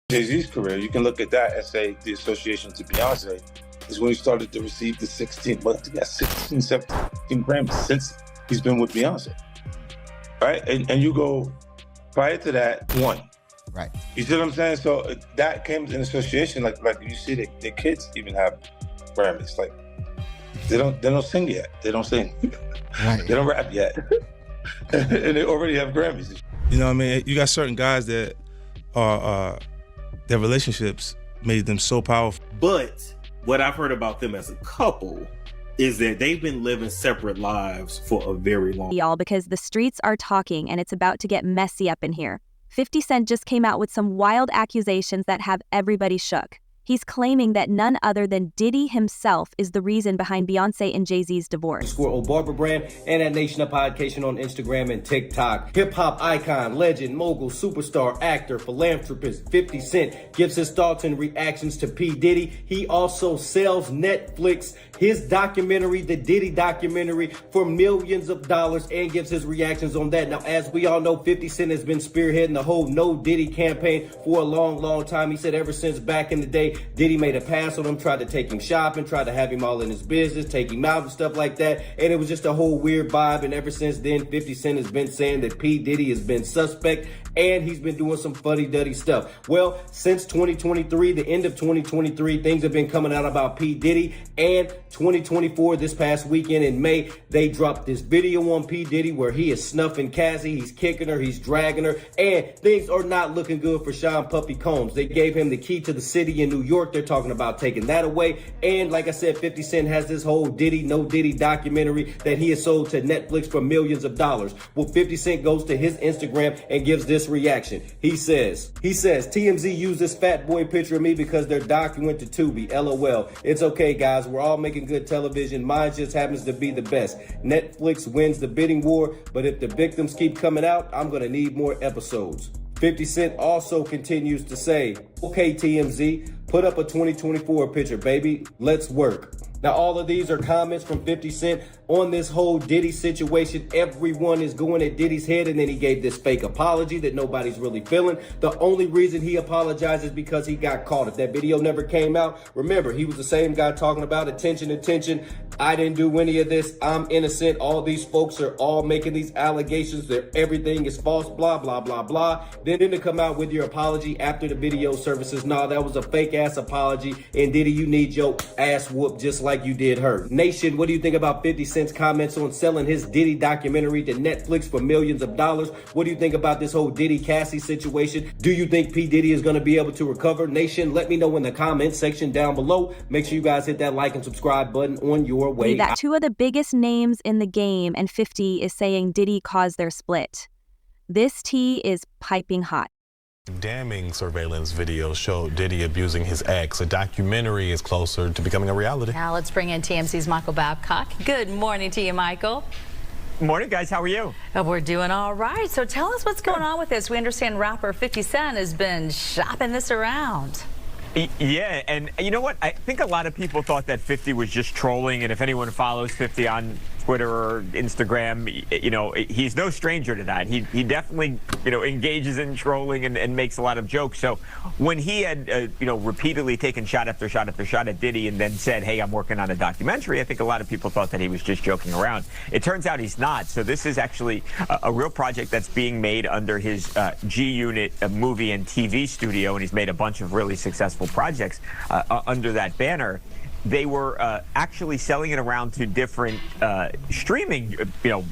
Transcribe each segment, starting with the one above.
Jay-Z's career, you can look at that and say the association to Beyonce is when he started to receive the 16, 17 Grammys since he's been with Beyonce, right? And you go, prior to that, one. Right. You see what I'm saying? So that came in association, like you see their kids even have Grammys. Like they don't sing yet. They don't sing. Right. They don't rap yet. And they already have Grammys. You know what I mean? You got certain guys that are their relationships made them so powerful. But what I've heard about them as a couple is that they've been living separate lives for a very long time. Y'all, because the streets are talking and it's about to get messy up in here. 50 Cent just came out with some wild accusations that have everybody shook. He's claiming that none other than Diddy himself is the reason behind Beyonce and Jay-Z's divorce. _ Barber Brand and at Nation of Podcation on Instagram and TikTok. Hip-hop icon, legend, mogul, superstar, actor, philanthropist 50 Cent gives his thoughts and reactions to P. Diddy. He also sells Netflix his documentary, the Diddy documentary, for millions of dollars and gives his reactions on that. Now, as we all know, 50 Cent has been spearheading the whole No Diddy campaign for a long, long time. He said ever since back in the day, Diddy made a pass on him, tried to take him shopping, tried to have him all in his business, take him out and stuff like that. And it was just a whole weird vibe. And ever since then, 50 Cent has been saying that P. Diddy has been suspect and he's been doing some fuddy-duddy stuff. Well, since 2023, the end of 2023, things have been coming out about P. Diddy. And 2024, this past weekend in May, they dropped this video on P. Diddy where he is snuffing Cassie, he's kicking her, he's dragging her, and things are not looking good for Sean Puffy Combs. They gave him the key to the city in New York. They're talking about taking that away. And like I said, 50 Cent has this whole Diddy, No Diddy documentary that he has sold to Netflix for millions of dollars. Well, 50 Cent goes to his Instagram and gives this reaction. He says, TMZ used this fat boy picture of me because their doc went to Tubi. LOL. It's okay, guys. We're all making good television. Mine just happens to be the best. Netflix wins the bidding war, but if the victims keep coming out, I'm going to need more episodes. 50 Cent also continues to say, okay, TMZ, put up a 2024 picture, baby. Let's work. Now, all of these are comments from 50 Cent on this whole Diddy situation. Everyone is going at Diddy's head, and then he gave this fake apology that nobody's really feeling. The only reason he apologized is because he got caught. If that video never came out, remember, he was the same guy talking about attention. I didn't do any of this. I'm innocent. All these folks are all making these allegations that everything is false, blah, blah, blah, blah. Then to come out with your apology after the video surfaces, nah, that was a fake ass apology. And Diddy, you need your ass whooped just like you did her. Nation, what do you think about 50 Cent's comments on selling his Diddy documentary to Netflix for millions of dollars? What do you think about this whole Diddy Cassie situation? Do you think P. Diddy is going to be able to recover? Nation, let me know in the comments section down below. Make sure you guys hit that like and subscribe button on your way. That two of the biggest names in the game, and 50 is saying Diddy caused their split. This tea is piping hot. Damning surveillance videos showed Diddy abusing his ex. A documentary is closer to becoming a reality. Now let's bring in TMC's Michael Babcock. Good morning to you, Michael. Morning, guys. How are you? We're doing all right. So tell us what's going on with this. We understand rapper 50 Cent has been shopping this around. Yeah, and you know what? I think a lot of people thought that 50 was just trolling, and if anyone follows 50 on Twitter or Instagram, you know, he's no stranger to that. He definitely, you know, engages in trolling and makes a lot of jokes. So when he had, you know, repeatedly taken shot after shot after shot at Diddy and then said, hey, I'm working on a documentary, I think a lot of people thought that he was just joking around. It turns out he's not. So this is actually a real project that's being made under his G-Unit movie and TV studio, and he's made a bunch of really successful projects under that banner. They were actually selling it around to different streaming,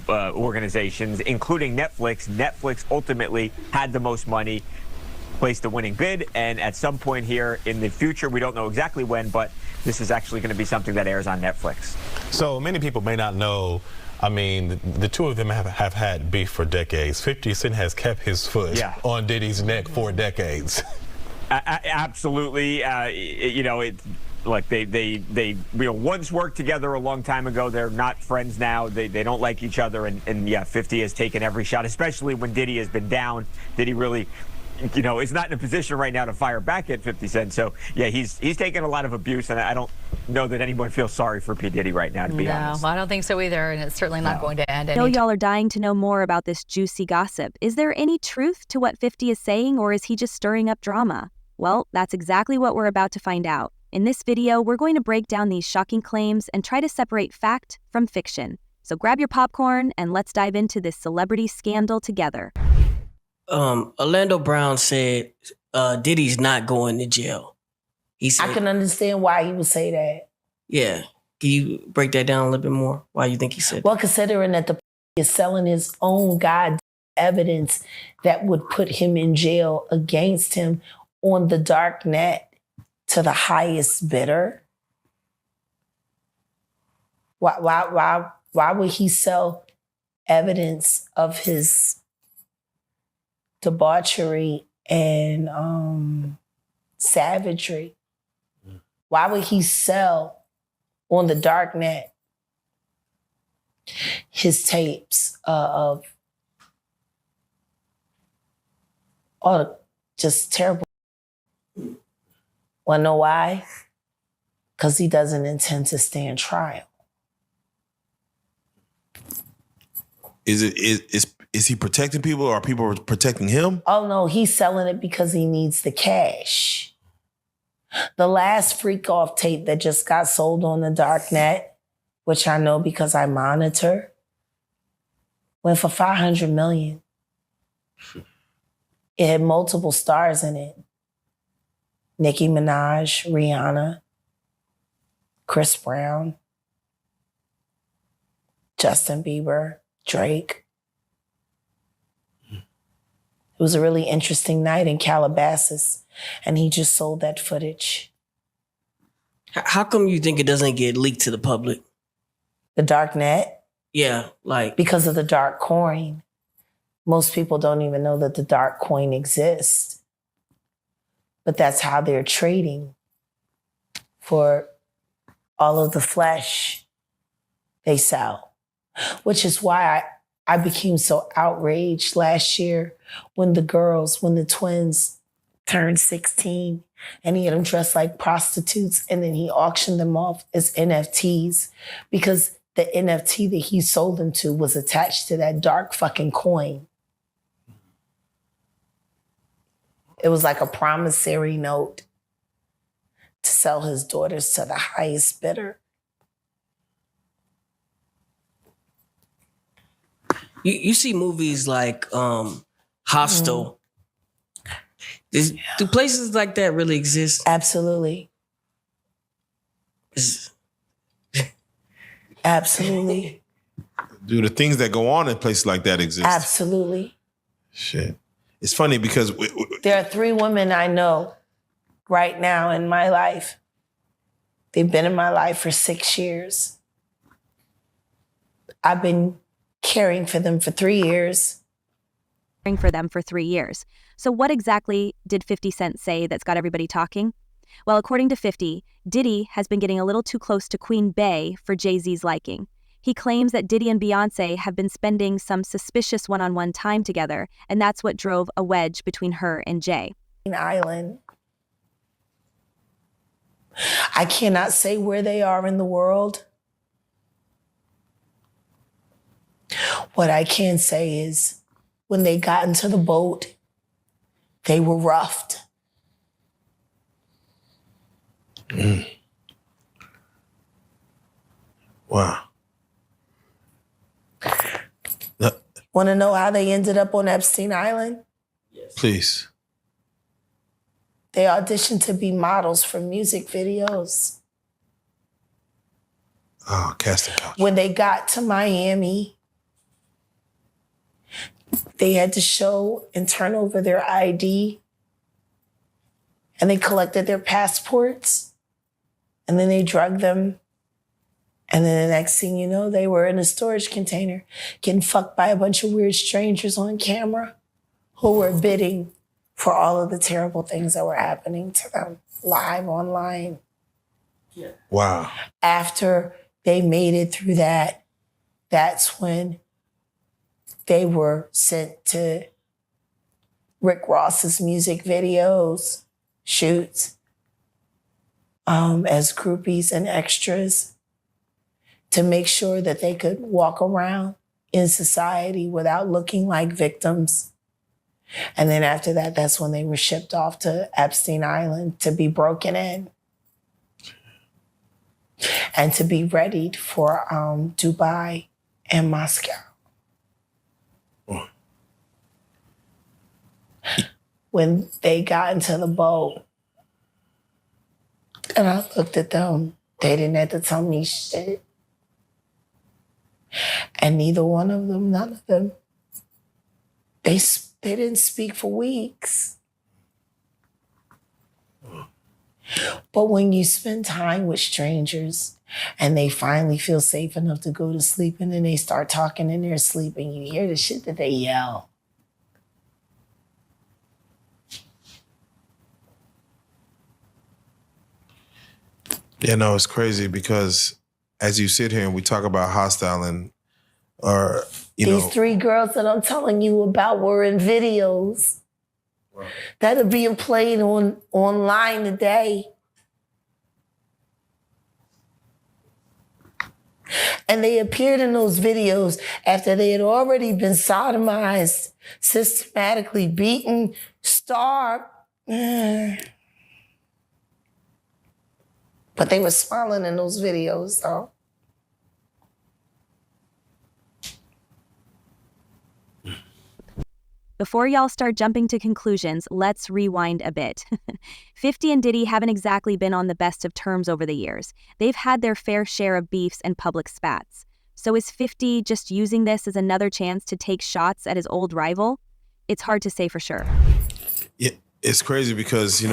organizations, including Netflix. Netflix ultimately had the most money, placed the winning bid, and at some point here in the future, we don't know exactly when, but this is actually going to be something that airs on Netflix. So many people may not know. I mean, the two of them have had beef for decades. 50 Cent has kept his foot on Diddy's neck for decades. Absolutely. Like they once worked together a long time ago. They're not friends now. They don't like each other. And yeah, 50 has taken every shot, especially when Diddy has been down. Diddy really, is not in a position right now to fire back at 50 Cent. So yeah, he's taken a lot of abuse, and I don't know that anyone feels sorry for P. Diddy right now, to be honest. No, I don't think so either, and it's certainly not going to end. I know y'all are dying to know more about this juicy gossip. Is there any truth to what 50 is saying, or is he just stirring up drama? Well, that's exactly what we're about to find out. In this video, we're going to break down these shocking claims and try to separate fact from fiction. So grab your popcorn and let's dive into this celebrity scandal together. Orlando Brown said Diddy's not going to jail. He said, I can understand why he would say that. yeah. Can you break that down a little bit more? Why you think he said that? Well, considering that the is selling his own god evidence that would put him in jail against him on the dark net to the highest bidder. Why would he sell evidence of his debauchery and savagery? Why would he sell on the dark net his tapes of all the just terrible? Wanna know why? Because he doesn't intend to stand trial. Is he protecting people, or are people protecting him? Oh no, he's selling it because he needs the cash. The last freak off tape that just got sold on the dark net, which I know because I monitor, went for $500 million. It had multiple stars in it. Nicki Minaj, Rihanna, Chris Brown, Justin Bieber, Drake. It was a really interesting night in Calabasas, and he just sold that footage. How come you think it doesn't get leaked to the public? The dark net? Yeah, like... Because of the dark coin. Most people don't even know that the dark coin exists. But that's how they're trading for all of the flesh they sell. Which is why I became so outraged last year when the twins turned 16 and he had them dressed like prostitutes and then he auctioned them off as NFTs because the NFT that he sold them to was attached to that dark fucking coin. It was like a promissory note to sell his daughters to the highest bidder. You see movies like Hostel. Do places like that really exist? Absolutely. Absolutely. Do the things that go on in places like that exist? Absolutely. Shit. It's funny because... There are 3 women I know right now in my life. They've been in my life for 6 years. I've been caring for them for 3 years. Caring for them for 3 years. So what exactly did 50 Cent say that's got everybody talking? Well, according to 50, Diddy has been getting a little too close to Queen Bey for Jay-Z's liking. He claims that Diddy and Beyonce have been spending some suspicious one-on-one time together, and that's what drove a wedge between her and Jay. Island. I cannot say where they are in the world. What I can say is when they got into the boat, they were roughed. Wow. Want to know how they ended up on Epstein Island? Yes. Please. They auditioned to be models for music videos. Oh, casting couch. When they got to Miami, they had to show and turn over their ID, and they collected their passports, and then they drugged them. And then the next thing you know, they were in a storage container getting fucked by a bunch of weird strangers on camera who were bidding for all of the terrible things that were happening to them live online. Yeah. Wow. After they made it through that, that's when they were sent to Rick Ross's music videos, shoots, as groupies and extras, to make sure that they could walk around in society without looking like victims And then after that, that's when they were shipped off to Epstein Island to be broken in and to be readied for Dubai and Moscow. When they got into the boat, and I looked at them, they didn't have to tell me shit. And neither one of them, none of them, they didn't speak for weeks. But when you spend time with strangers and they finally feel safe enough to go to sleep and then they start talking in their sleep and you hear the shit that they yell. Yeah, no, it's crazy because as you sit here and we talk about hostile and These 3 girls that I'm telling you about were in videos that are being played online today. And they appeared in those videos after they had already been sodomized, systematically beaten, starved. But they were smiling in those videos, though. Before y'all start jumping to conclusions, let's rewind a bit. 50 and Diddy haven't exactly been on the best of terms over the years. They've had their fair share of beefs and public spats. So is 50 just using this as another chance to take shots at his old rival? It's hard to say for sure. Yeah, it's crazy because,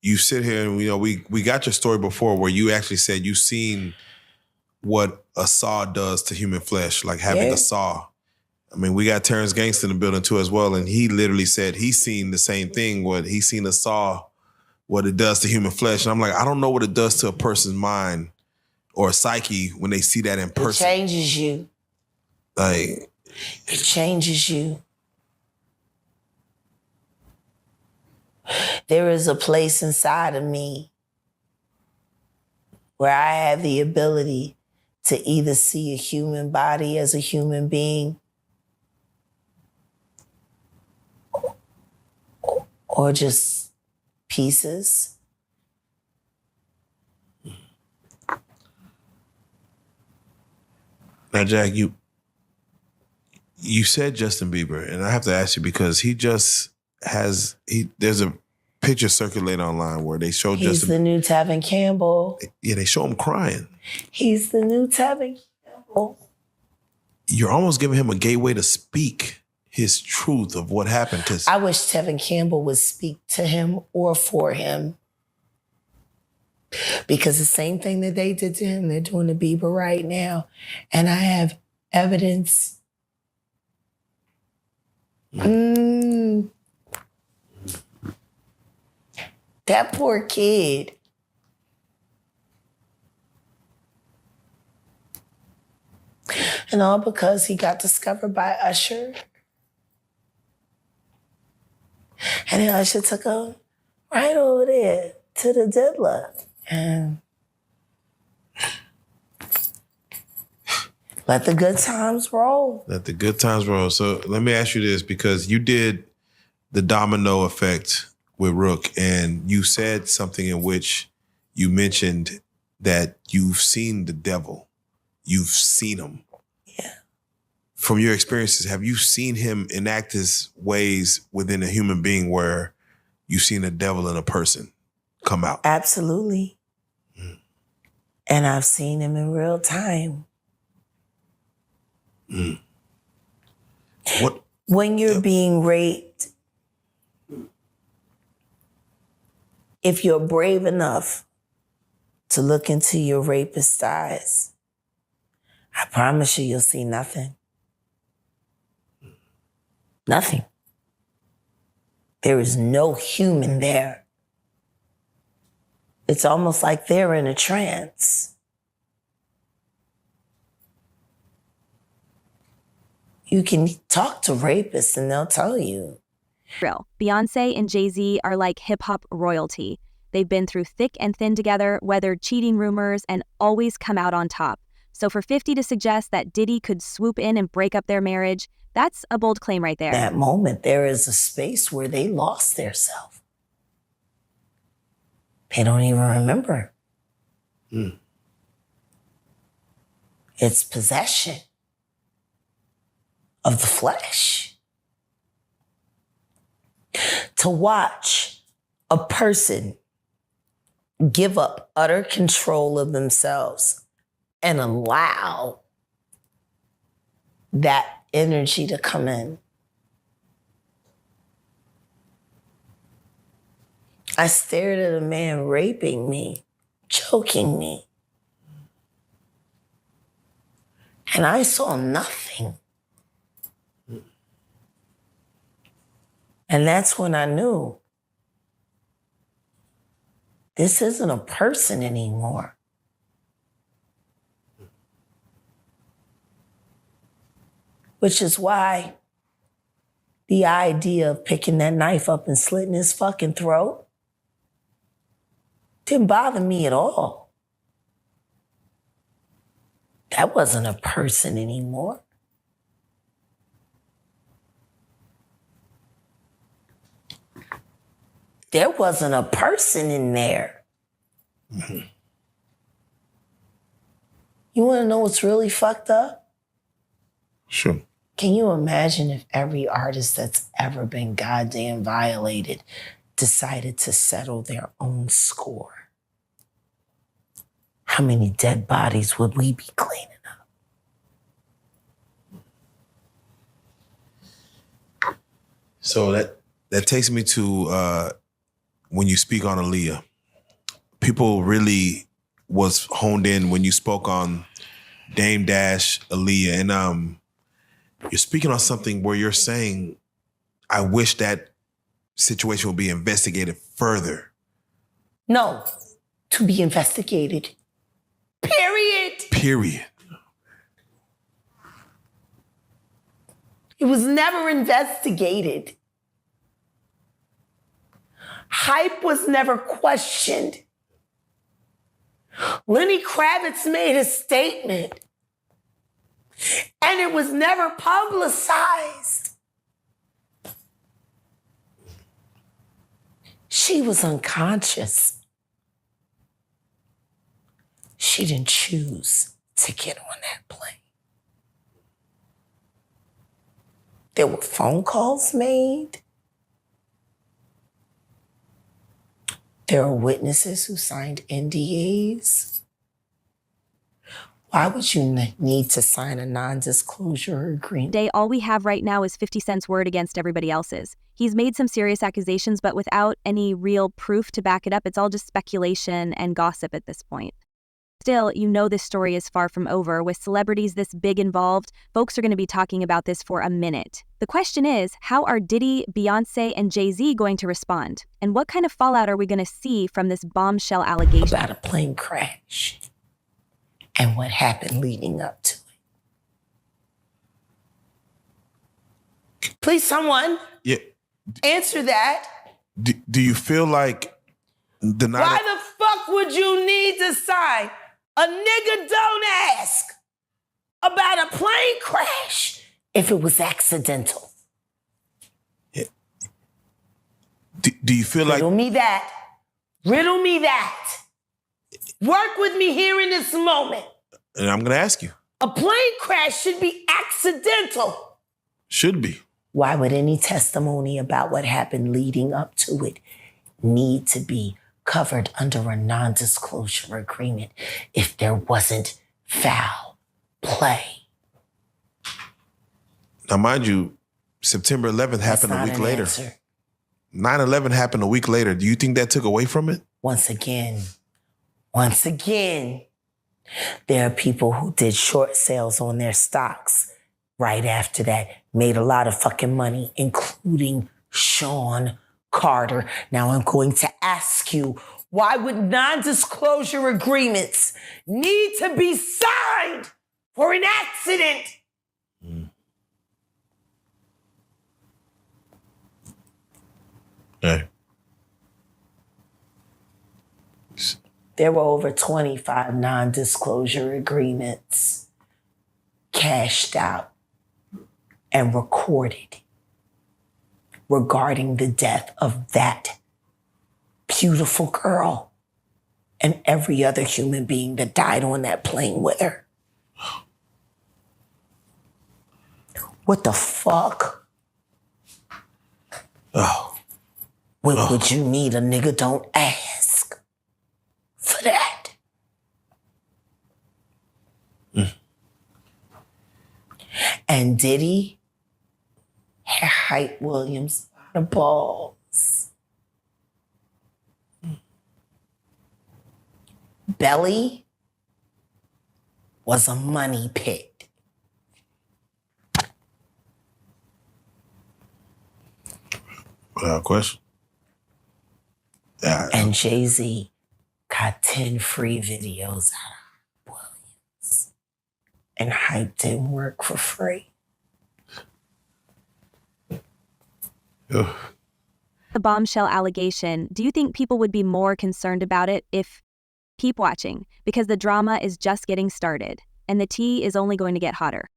you sit here and, we got your story before where you actually said you seen what a saw does to human flesh, like having a saw. I mean, we got Terrence Gangster in the building too as well, and he literally said he's seen the same thing, what he's seen a saw, what it does to human flesh. And I'm like, I don't know what it does to a person's mind or a psyche when they see that in person. It changes you. Like, it changes you. There is a place inside of me where I have the ability to either see a human body as a human being or just pieces. Now, Jack, you said Justin Bieber, and I have to ask you because there's a picture circulating online where they show He's Justin. the new Tevin Campbell. Yeah, they show him crying. He's the new Tevin Campbell. You're almost giving him a gateway to speak his truth of what happened. I wish Tevin Campbell would speak to him or for him. Because the same thing that they did to him, they're doing to Bieber right now. And I have evidence. That poor kid. And all because he got discovered by Usher. And then Usher took him right over there to the diddler. And let the good times roll. Let the good times roll. So let me ask you this, because you did the domino effect with Rook, and you said something in which you mentioned that you've seen the devil. You've seen him. Yeah. From your experiences, have you seen him enact his ways within a human being where you've seen a devil in a person come out? Absolutely. And I've seen him in real time. What? When you're being raped, if you're brave enough to look into your rapist's eyes, I promise you'll see nothing. Nothing. There is no human there. It's almost like they're in a trance. You can talk to rapists and they'll tell you. Real. Beyonce and Jay-Z are like hip-hop royalty. They've been through thick and thin together, weathered cheating rumors, and always come out on top. So for 50 to suggest that Diddy could swoop in and break up their marriage That's a bold claim right there. That moment, there is a space where they lost their self. They don't even remember. It's possession of the flesh. To watch a person give up utter control of themselves and allow that energy to come in. I stared at a man raping me, choking me, and I saw nothing. And that's when I knew this isn't a person anymore. Which is why the idea of picking that knife up and slitting his fucking throat didn't bother me at all. That wasn't a person anymore. There wasn't a person in there. Mm-hmm. You want to know what's really fucked up? Sure. Can you imagine if every artist that's ever been goddamn violated decided to settle their own score? How many dead bodies would we be cleaning up? So that takes me to when you speak on Aaliyah. People really was honed in when you spoke on Dame Dash, Aaliyah, and you're speaking on something where you're saying, I wish that situation would be investigated further. No, to be investigated. Period. It was never investigated. Hype was never questioned. Lenny Kravitz made a statement, and it was never publicized. She was unconscious. She didn't choose to get on that plane. There were phone calls made. There are witnesses who signed NDAs. Why would you need to sign a non-disclosure agreement? Today, all we have right now is 50 Cent's word against everybody else's. He's made some serious accusations, but without any real proof to back it up, it's all just speculation and gossip at this point. Still, you know this story is far from over. With celebrities this big involved, folks are going to be talking about this for a minute. The question is, how are Diddy, Beyonce, and Jay-Z going to respond? And what kind of fallout are we going to see from this bombshell allegation? About a plane crash and what happened leading up to it. Please, someone answer that. Do you feel like Why the fuck would you need to sign? A nigga don't ask about a plane crash if it was accidental. Do you feel like... Riddle me that. Riddle me that. Work with me here in this moment. And I'm going to ask you. A plane crash should be accidental. Should be. Why would any testimony about what happened leading up to it need to be covered under a non-disclosure agreement if there wasn't foul play? Now, mind you, September 11th happened a week later. 9/11 happened a week later. Do you think that took away from it? Once again, there are people who did short sales on their stocks right after that, made a lot of fucking money, including Sean Carter. Now I'm going to ask you, why would non-disclosure agreements need to be signed for an accident? Hey. There were over 25 non-disclosure agreements cashed out and recorded regarding the death of that beautiful girl and every other human being that died on that plane with her. What the fuck? Oh. What would you need? A nigga don't ask for that. And Diddy had Hype Williams by the balls. Belly was a money pit. Without question. Yeah. And Jay-Z got 10 free videos out of Williams. And Hype didn't work for free. Ugh. The Bombshell allegation, do you think people would be more concerned about it if... Keep watching, because the drama is just getting started, and the tea is only going to get hotter.